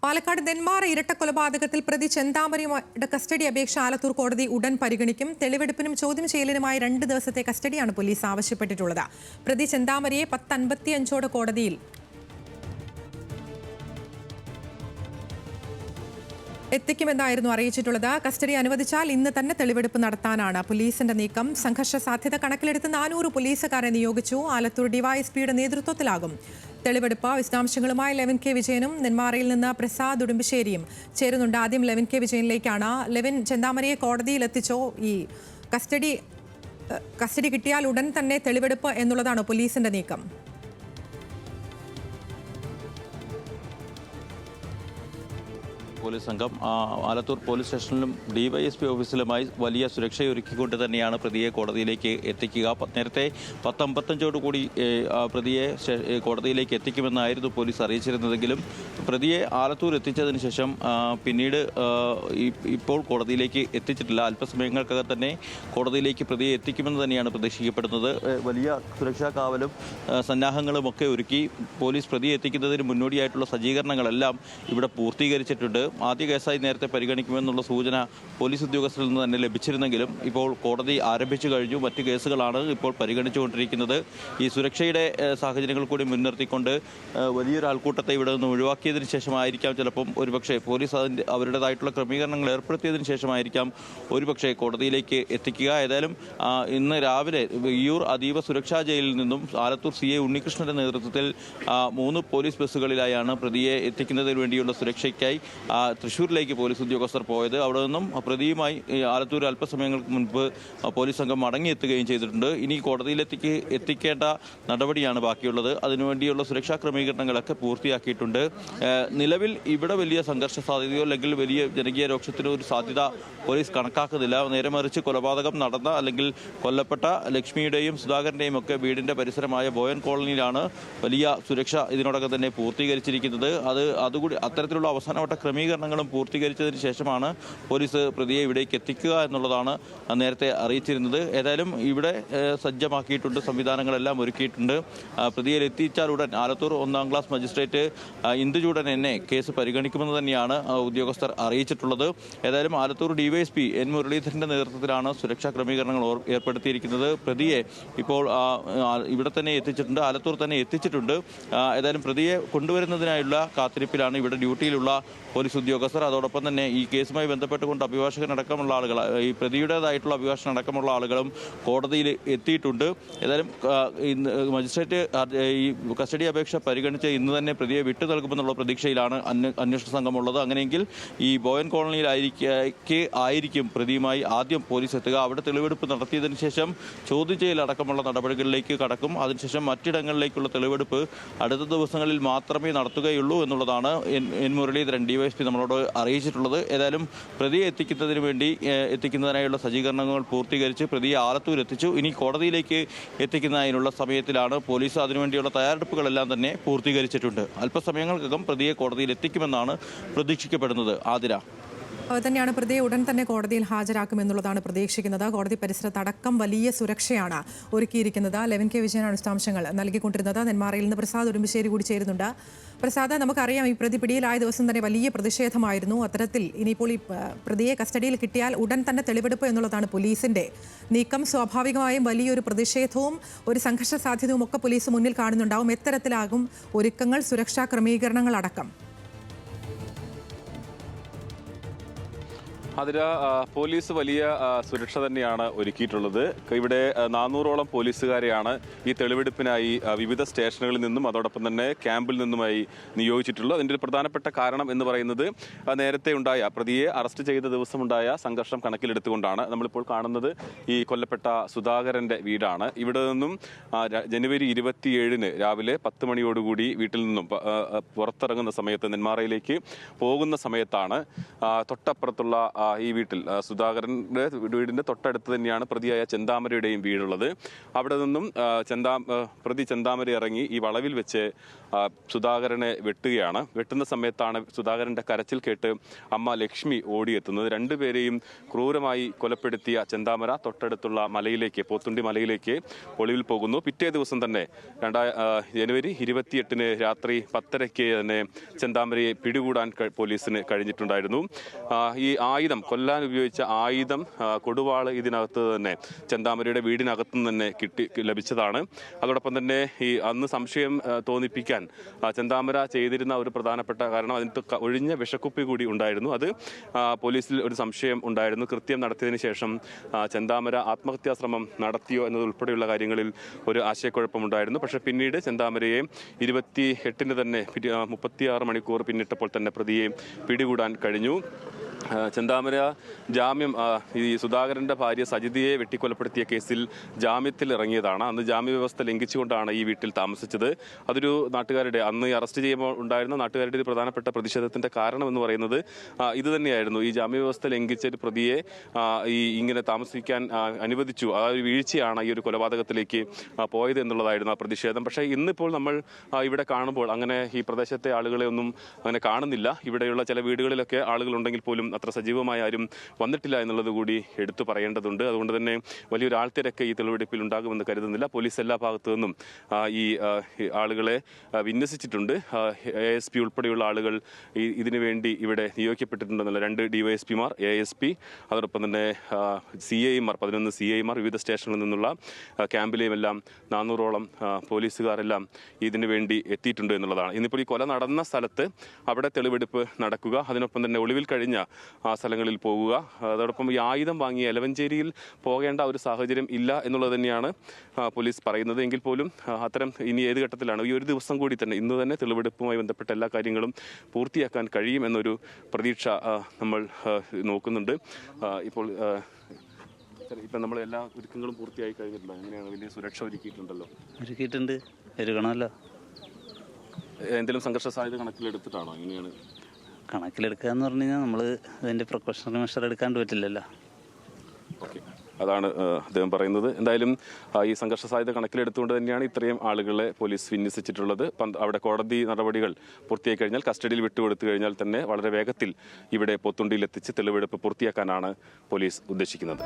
പാലക്കാട് നെന്മാറ ഇരട്ടക്കൊലപാതകത്തിൽ പ്രതി ചെന്താമരയുടെ കസ്റ്റഡി അപേക്ഷ ആലത്തൂർ കോടതി ഉടൻ പരിഗണിക്കും. തെളിവെടുപ്പിനും ചോദ്യം ചെയ്യലിനുമായി 2 ദിവസത്തെ കസ്റ്റഡിയാണ് പോലീസ് ആവശ്യപ്പെട്ടിട്ടുള്ളത്. പ്രതി ചെന്താമരയെ 10:55 കോടതിയിൽ എത്തിക്കുമെന്നായിരുന്നു അറിയിച്ചിട്ടുള്ളത്. കസ്റ്റഡി അനുവദിച്ചാൽ ഇന്ന് തന്നെ തെളിവെടുപ്പ് നടത്താനാണ് പോലീസിന്റെ നീക്കം. സംഘർഷ സാധ്യത കണക്കിലെടുത്ത് 400 പോലീസുകാരെ നിയോഗിച്ചു. ആലത്തൂർ ഡിവൈഎസ്പിയുടെ നേതൃത്വത്തിലാകും തെളിവെടുപ്പ്. വിശദാംശങ്ങളുമായി ലെവിൻ കെ വിജയനും നെന്മാറയിൽ നിന്ന് പ്രസാദ് ഉടുമ്പശ്ശേരിയും ചേരുന്നുണ്ട്. ആദ്യം ലെവിൻ കെ വിജയനിലേക്കാണ്. ലെവിൻ, ചെന്താമരയെ കോടതിയിൽ എത്തിച്ചോ? ഈ കസ്റ്റഡി കിട്ടിയാൽ ഉടൻ തന്നെ തെളിവെടുപ്പ് എന്നുള്ളതാണ് പോലീസിന്റെ നീക്കം. പോലീസ് സംഘം ആലത്തൂർ പോലീസ് സ്റ്റേഷനിലും ഡിവൈഎസ്പി ഓഫീസിലുമായി വലിയ സുരക്ഷയൊരുക്കിക്കൊണ്ട് തന്നെയാണ് പ്രതിയെ കോടതിയിലേക്ക് എത്തിക്കുക. നേരത്തെ 10:55 കൂടി പ്രതിയെ കോടതിയിലേക്ക് എത്തിക്കുമെന്നായിരുന്നു പോലീസ് അറിയിച്ചിരുന്നതെങ്കിലും പ്രതിയെ ആലത്തൂർ എത്തിച്ചതിന് ശേഷം പിന്നീട് ഇപ്പോൾ കോടതിയിലേക്ക് എത്തിച്ചിട്ടില്ല. അല്പസമയങ്ങൾക്കകം തന്നെ കോടതിയിലേക്ക് പ്രതിയെ എത്തിക്കുമെന്ന് തന്നെയാണ് പ്രതീക്ഷിക്കപ്പെടുന്നത്. വലിയ സുരക്ഷാ കാവലും സന്നാഹങ്ങളും ഒക്കെ ഒരുക്കി പോലീസ് പ്രതിയെ എത്തിക്കുന്നതിന് മുന്നോടിയായിട്ടുള്ള സജ്ജീകരണങ്ങളെല്ലാം ഇവിടെ പൂർത്തീകരിച്ചിട്ടുണ്ട്. ആദ്യ കേസായി നേരത്തെ പരിഗണിക്കുമെന്നുള്ള സൂചന പോലീസ് ഉദ്യോഗസ്ഥരിൽ നിന്ന് തന്നെ ലഭിച്ചിരുന്നെങ്കിലും ഇപ്പോൾ കോടതി ആരംഭിച്ചു കഴിഞ്ഞു. മറ്റ് കേസുകളാണ് ഇപ്പോൾ പരിഗണിച്ചുകൊണ്ടിരിക്കുന്നത്. ഈ സുരക്ഷയുടെ സാഹചര്യങ്ങൾ കൂടി മുൻനിർത്തിക്കൊണ്ട് വലിയൊരു ആൾക്കൂട്ടത്തെ ഇവിടെ നിന്ന് ഒഴിവാക്കിയതിന് ശേഷമായിരിക്കാം ചിലപ്പം ഒരുപക്ഷെ പോലീസ് അവരുടേതായിട്ടുള്ള ക്രമീകരണങ്ങൾ ഏർപ്പെടുത്തിയതിന് ശേഷമായിരിക്കാം ഒരുപക്ഷെ കോടതിയിലേക്ക് എത്തിക്കുക. ഏതായാലും ഇന്ന് രാവിലെ വിയ്യൂർ അതീവ സുരക്ഷാ ജയിലിൽ നിന്നും ആലത്തൂർ CA ഉണ്ണികൃഷ്ണന്റെ നേതൃത്വത്തിൽ 3 പോലീസ് ബസ്സുകളിലായാണ് പ്രതിയെ എത്തിക്കുന്നതിന് വേണ്ടിയുള്ള സുരക്ഷയ്ക്കായി തൃശ്ശൂരിലേക്ക് പോലീസ് ഉദ്യോഗസ്ഥർ പോയത്. അവിടെ നിന്നും പ്രതിയുമായി ആലത്തൂർ അല്പസമയങ്ങൾക്ക് മുൻപ് പോലീസ് സംഘം മടങ്ങിയെത്തുകയും ചെയ്തിട്ടുണ്ട്. ഇനി കോടതിയിലേക്ക് എത്തിക്കേണ്ട നടപടിയാണ് ബാക്കിയുള്ളത്. അതിനുവേണ്ടിയുള്ള സുരക്ഷാ ക്രമീകരണങ്ങളൊക്കെ പൂർത്തിയാക്കിയിട്ടുണ്ട്. നിലവിൽ ഇവിടെ വലിയ സംഘർഷ സാധ്യതയോ അല്ലെങ്കിൽ വലിയ ജനകീയ രോക്ഷത്തിനോ ഒരു സാധ്യത പോലീസ് കണക്കാക്കുന്നില്ല. നേരെ മറിച്ച് കൊലപാതകം നടന്ന അല്ലെങ്കിൽ കൊല്ലപ്പെട്ട ലക്ഷ്മിയുടെയും സുധാകരന്റെയും ഒക്കെ വീടിന്റെ പരിസരമായ ബോയൻ കോളനിയിലാണ് വലിയ സുരക്ഷ ഇതിനോടകം തന്നെ പൂർത്തീകരിച്ചിരിക്കുന്നത്. അതുകൂടി അത്തരത്തിലുള്ള അവസാനവട്ട ക്രമീകരണങ്ങളും പൂർത്തീകരിച്ചതിന് ശേഷമാണ് പോലീസ് പ്രതിയെ ഇവിടേക്ക് എത്തിക്കുക എന്നുള്ളതാണ് നേരത്തെ അറിയിച്ചിരുന്നത്. ഏതായാലും ഇവിടെ സജ്ജമാക്കിയിട്ടുണ്ട്, സംവിധാനങ്ങളെല്ലാം ഒരുക്കിയിട്ടുണ്ട്. പ്രതിയെ എത്തിച്ചാൽ ഉടൻ ആലത്തൂർ 1ാം ക്ലാസ് മജിസ്ട്രേറ്റ് ഇന്ദുചൂടൻ എന്നെ കേസ് പരിഗണിക്കുമെന്ന് തന്നെയാണ് ഉദ്യോഗസ്ഥർ അറിയിച്ചിട്ടുള്ളത്. ഏതായാലും ആലത്തൂർ ഡിവൈഎസ്പി N മുരളീധരന്റെ നേതൃത്വത്തിലാണ് സുരക്ഷാ ക്രമീകരണങ്ങൾ ഏർപ്പെടുത്തിയിരിക്കുന്നത്. പ്രതിയെ ഇപ്പോൾ ഇവിടെ തന്നെ എത്തിച്ചിട്ടുണ്ട്, ആലത്തൂർ തന്നെ എത്തിച്ചിട്ടുണ്ട്. ഏതായാലും പ്രതിയെ കൊണ്ടുവരുന്നതിനായുള്ള കാത്തിരിപ്പിലാണ് ഇവിടെ ഡ്യൂട്ടിയിലുള്ള പോലീസ് ഉദ്യോഗസ്ഥർ. അതോടൊപ്പം തന്നെ ഈ കേസുമായി ബന്ധപ്പെട്ടുകൊണ്ട് അഭിഭാഷകനടക്കമുള്ള ആളുകൾ, ഈ പ്രതിയുടേതായിട്ടുള്ള അഭിഭാഷകനടക്കമുള്ള ആളുകളും കോടതിയിൽ എത്തിയിട്ടുണ്ട്. ഏതായാലും മജിസ്ട്രേറ്റ് ഈ കസ്റ്റഡി അപേക്ഷ പരിഗണിച്ച് ഇന്ന് തന്നെ പ്രതിയെ വിട്ടു നൽകുമെന്നുള്ള പ്രതീക്ഷയിലാണ് അന്വേഷണ സംഘമുള്ളത്. അങ്ങനെയെങ്കിൽ ഈ ബോയൻ കോളനിയിലായിരിക്കും പ്രതിയുമായി ആദ്യം പോലീസ് എത്തുക. അവിടെ തെളിവെടുപ്പ് നടത്തിയതിനു ശേഷം ചോദ്യം ചെയ്യലടക്കമുള്ള നടപടികളിലേക്ക് കടക്കും. അതിനുശേഷം മറ്റിടങ്ങളിലേക്കുള്ള തെളിവെടുപ്പ് അടുത്ത ദിവസങ്ങളിൽ മാത്രമേ നടത്തുകയുള്ളൂ എന്നുള്ളതാണ് N മുരളീധരൻ ഡിവൈഎസ്പി നമ്മളോട് അറിയിച്ചിട്ടുള്ളത്. ഏതായാലും പ്രതിയെ എത്തിക്കുന്നതിനായുള്ള സജ്ജീകരണങ്ങൾ പൂർത്തീകരിച്ച് പ്രതിയെ ആലത്തൂർ എത്തിച്ചു. ഇനി കോടതിയിലേക്ക് എത്തിക്കുന്നതിനുള്ള സമയത്തിലാണ് പോലീസ്. അതിനുവേണ്ടിയുള്ള തയ്യാറെടുപ്പുകളെല്ലാം തന്നെ പൂർത്തീകരിച്ചിട്ടുണ്ട്. അല്പസമയങ്ങൾക്കകം പ്രതിയെ കോടതിയിൽ എത്തിക്കുമെന്നാണ് പ്രതീക്ഷിക്കപ്പെടുന്നത്. ആതിര, തന്നെയാണ് പ്രതിയെ ഉടൻ തന്നെ കോടതിയിൽ ഹാജരാക്കുമെന്നുള്ളതാണ് പ്രതീക്ഷിക്കുന്നത്. കോടതി പരിസരത്തടക്കം വലിയ സുരക്ഷയാണ് ഒരുക്കിയിരിക്കുന്നത്. ലെവിൻ കെ വിജയനാണ് വിശദാംശങ്ങൾ നൽകിക്കൊണ്ടിരുന്നത്. നെന്മാറയിൽ നിന്ന് പ്രസാദ് ഉടുമ്പശ്ശേരി കൂടി ചേരുന്നുണ്ട്. പ്രസാദ്, നമുക്കറിയാം ഈ പ്രതി പിടിയിലായ ദിവസം തന്നെ വലിയ പ്രതിഷേധമായിരുന്നു. അത്തരത്തിൽ ഇനിയിപ്പോൾ ഈ പ്രതിയെ കസ്റ്റഡിയിൽ കിട്ടിയാൽ ഉടൻ തന്നെ തെളിവെടുപ്പ് എന്നുള്ളതാണ് പോലീസിന്റെ നീക്കം. സ്വാഭാവികമായും വലിയൊരു പ്രതിഷേധവും ഒരു സംഘർഷ സാധ്യതയും ഒക്കെ പോലീസ് മുന്നിൽ കാണുന്നുണ്ടാവും. എത്തരത്തിലാകും ഒരുക്കങ്ങൾ, സുരക്ഷാ ക്രമീകരണങ്ങൾ അടക്കം? അതിന് പോലീസ് വലിയ സുരക്ഷ തന്നെയാണ് ഒരുക്കിയിട്ടുള്ളത്. ഇവിടെ 400ഓളം പോലീസുകാരെയാണ് ഈ തെളിവെടുപ്പിനായി വിവിധ സ്റ്റേഷനുകളിൽ നിന്നും അതോടൊപ്പം തന്നെ ക്യാമ്പിൽ നിന്നുമായി നിയോഗിച്ചിട്ടുള്ളത്. അതിൻ്റെ ഒരു പ്രധാനപ്പെട്ട കാരണം എന്ന് പറയുന്നത് നേരത്തെ ഉണ്ടായ പ്രതിയെ അറസ്റ്റ് ചെയ്ത ദിവസമുണ്ടായ സംഘർഷം കണക്കിലെടുത്തുകൊണ്ടാണ്. നമ്മളിപ്പോൾ കാണുന്നത് ഈ കൊല്ലപ്പെട്ട സുധാകരൻ്റെ വീടാണ്. ഇവിടെ നിന്നും ജനുവരി 27 രാവിലെ 10 മണിയോടുകൂടി വീട്ടിൽ നിന്നും പുറത്തിറങ്ങുന്ന സമയത്ത് നെന്മാറയിലേക്ക് പോകുന്ന സമയത്താണ് തൊട്ടപ്പുറത്തുള്ള ഈ വീട്ടിൽ സുധാകരന്റെ വീടിന്റെ തൊട്ടടുത്ത് തന്നെയാണ് പ്രതിയായ ചെന്താമരയുടെയും വീടുള്ളത്. അവിടെ നിന്നും പ്രതി ചെന്താമര ഇറങ്ങി ഈ വളവിൽ വെച്ച് സുധാകരനെ വെട്ടുകയാണ്. വെട്ടുന്ന സമയത്താണ് സുധാകരന്റെ കരച്ചിൽ കേട്ട് അമ്മ ലക്ഷ്മി ഓടിയെത്തുന്നത്. രണ്ടുപേരെയും ക്രൂരമായി കൊലപ്പെടുത്തിയ ചെന്താമര തൊട്ടടുത്തുള്ള മലയിലേക്ക്, പോത്തുണ്ടി മലയിലേക്ക് ഒളിവിൽ പോകുന്നു. പിറ്റേ ദിവസം തന്നെ ജനുവരി 28 രാത്രി 10:30 തന്നെ ചെന്താമരയെ പിടികൂടാൻ പോലീസിന് കഴിഞ്ഞിട്ടുണ്ടായിരുന്നു. ഈ ആയുധം, കൊല്ലാൻ ഉപയോഗിച്ച ആയുധം, കൊടുവാള് ഇതിനകത്ത് തന്നെ ചെന്താമരയുടെ വീടിനകത്തു നിന്ന് തന്നെ ലഭിച്ചതാണ്. അതോടൊപ്പം തന്നെ ഈ അന്ന് സംശയം തോന്നിപ്പിക്കാൻ ചെന്താമര ചെയ്തിരുന്ന ഒരു പ്രധാനപ്പെട്ട കാരണം അതിന് ഒഴിഞ്ഞ വിഷക്കുപ്പി കൂടി ഉണ്ടായിരുന്നു. അത് പോലീസിൽ ഒരു സംശയം ഉണ്ടായിരുന്നു. കൃത്യം നടത്തിയതിനു ശേഷം ചെന്താമര ആത്മഹത്യാ ശ്രമം നടത്തിയോ എന്നതുൾപ്പെടെയുള്ള കാര്യങ്ങളിൽ ഒരു ആശയക്കുഴപ്പമുണ്ടായിരുന്നു. പക്ഷേ പിന്നീട് ചെന്താമരയെ 28 തന്നെ 36 മണിക്കൂർ പിന്നിട്ടപ്പോൾ തന്നെ പ്രതിയെ പിടികൂടാൻ കഴിഞ്ഞു. ചെന്താമര ജാമ്യം, ഈ സുധാകരന്റെ ഭാര്യ സജിതയെ വെട്ടിക്കൊലപ്പെടുത്തിയ കേസിൽ ജാമ്യത്തിൽ ഇറങ്ങിയതാണ്. അന്ന് ജാമ്യ വ്യവസ്ഥ ലംഘിച്ചുകൊണ്ടാണ് ഈ വീട്ടിൽ താമസിച്ചത്. അതൊരു നാട്ടുകാരുടെ, അന്ന് അറസ്റ്റ് ചെയ്യുമ്പോൾ ഉണ്ടായിരുന്ന നാട്ടുകാരുടെ ഒരു പ്രധാനപ്പെട്ട പ്രതിഷേധത്തിന്റെ കാരണം എന്ന് പറയുന്നത് ഇത് തന്നെയായിരുന്നു. ഈ ജാമ്യ വ്യവസ്ഥ ലംഘിച്ച ഒരു പ്രതിയെ ഇങ്ങനെ താമസിക്കാൻ അനുവദിച്ചു. ആ ഒരു വീഴ്ചയാണ് ഈ ഒരു കൊലപാതകത്തിലേക്ക് പോയത് എന്നുള്ളതായിരുന്നു ആ പ്രതിഷേധം. പക്ഷേ ഇന്നിപ്പോൾ നമ്മൾ ഇവിടെ കാണുമ്പോൾ അങ്ങനെ ഈ പ്രദേശത്തെ ആളുകളെ ഒന്നും അങ്ങനെ കാണുന്നില്ല. ഇവിടെയുള്ള ചില വീടുകളിലൊക്കെ ആളുകളുണ്ടെങ്കിൽ പോലും അത്ര സജീവമായ ആരും വന്നിട്ടില്ല എന്നുള്ളത് കൂടി എടുത്തു പറയേണ്ടതുണ്ട്. അതുകൊണ്ട് തന്നെ വലിയൊരു ആൾത്തിരക്ക് ഈ തെളിവെടുപ്പിൽ ഉണ്ടാകുമെന്ന് കരുതുന്നില്ല. പോലീസ് എല്ലാ ഭാഗത്തു നിന്നും ഈ ആളുകളെ വിന്യസിച്ചിട്ടുണ്ട്. ASP ഉൾപ്പെടെയുള്ള ആളുകൾ ഇതിനു വേണ്ടി ഇവിടെ നിയോഗിക്കപ്പെട്ടിട്ടുണ്ടെന്നുള്ള 2 DYSPമാർ, ASP, അതോടൊപ്പം തന്നെ CIമാർ, 11 CIമാർ വിവിധ സ്റ്റേഷനുകളിൽ നിന്നുള്ള ക്യാമ്പിലെയും എല്ലാം 400ഓളം പോലീസുകാരെല്ലാം ഇതിനു വേണ്ടി എത്തിയിട്ടുണ്ട് എന്നുള്ളതാണ്. ഇന്നിപ്പോൾ ഈ കൊല നടന്ന സ്ഥലത്ത് അവിടെ തെളിവെടുപ്പ് നടക്കുക, അതിനൊപ്പം തന്നെ ഒളിവിൽ കഴിഞ്ഞ ആ സ്ഥലങ്ങളിൽ പോകുക. അതോടൊപ്പം ഈ ആയുധം വാങ്ങി എലവഞ്ചേരിയിൽ പോകേണ്ട ഒരു സാഹചര്യം ഇല്ല എന്നുള്ളത് തന്നെയാണ് പോലീസ് പറയുന്നത്. എങ്കിൽ പോലും അത്തരം ഇനി ഏത് ഘട്ടത്തിലാണ്, ഈ ഒരു ദിവസം കൂടി തന്നെ, ഇന്ന് തന്നെ തെളിവെടുപ്പുമായി ബന്ധപ്പെട്ട എല്ലാ കാര്യങ്ങളും പൂർത്തിയാക്കാൻ കഴിയും എന്നൊരു പ്രതീക്ഷ നമ്മൾ നോക്കുന്നുണ്ട്. ഇപ്പോൾ ഇപ്പം നമ്മൾ എല്ലാ ഒരുക്കങ്ങളും പൂർത്തിയായി കഴിഞ്ഞിട്ടുണ്ടോ? എങ്ങനെയാണ്? വലിയ സുരക്ഷ ഒരുക്കിയിട്ടുണ്ടല്ലോ. ഒരുക്കിയിട്ടുണ്ട്, ഒരുക്കണമല്ലോ. എന്തെങ്കിലും സംഘർഷ സാധ്യത കണക്കിലെടുത്തിട്ടാണോ? എങ്ങനെയാണ്? കണക്കിലെടുക്കുക എന്ന് പറഞ്ഞു കഴിഞ്ഞാൽ നമ്മൾ അതിൻ്റെ പ്രിക്കോഷണറി മെഷർ എടുക്കാണ്ട് പറ്റില്ലല്ലോ. ഓക്കെ, അതാണ് അദ്ദേഹം പറയുന്നത്. എന്തായാലും ഈ സംഘർഷ സാധ്യത കണക്കിലെടുത്തുകൊണ്ട് തന്നെയാണ് ഇത്രയും ആളുകളെ പോലീസ് വിന്യസിച്ചിട്ടുള്ളത്. അവിടെ കോടതി നടപടികൾ പൂർത്തിയായി കഴിഞ്ഞാൽ, കസ്റ്റഡിയിൽ വിട്ടുകൊടുത്തു കഴിഞ്ഞാൽ തന്നെ വളരെ വേഗത്തിൽ ഇവിടെ പോത്തുണ്ടിയിൽ എത്തിച്ച് തെളിവെടുപ്പ് പൂർത്തിയാക്കാനാണ് പോലീസ് ഉദ്ദേശിക്കുന്നത്.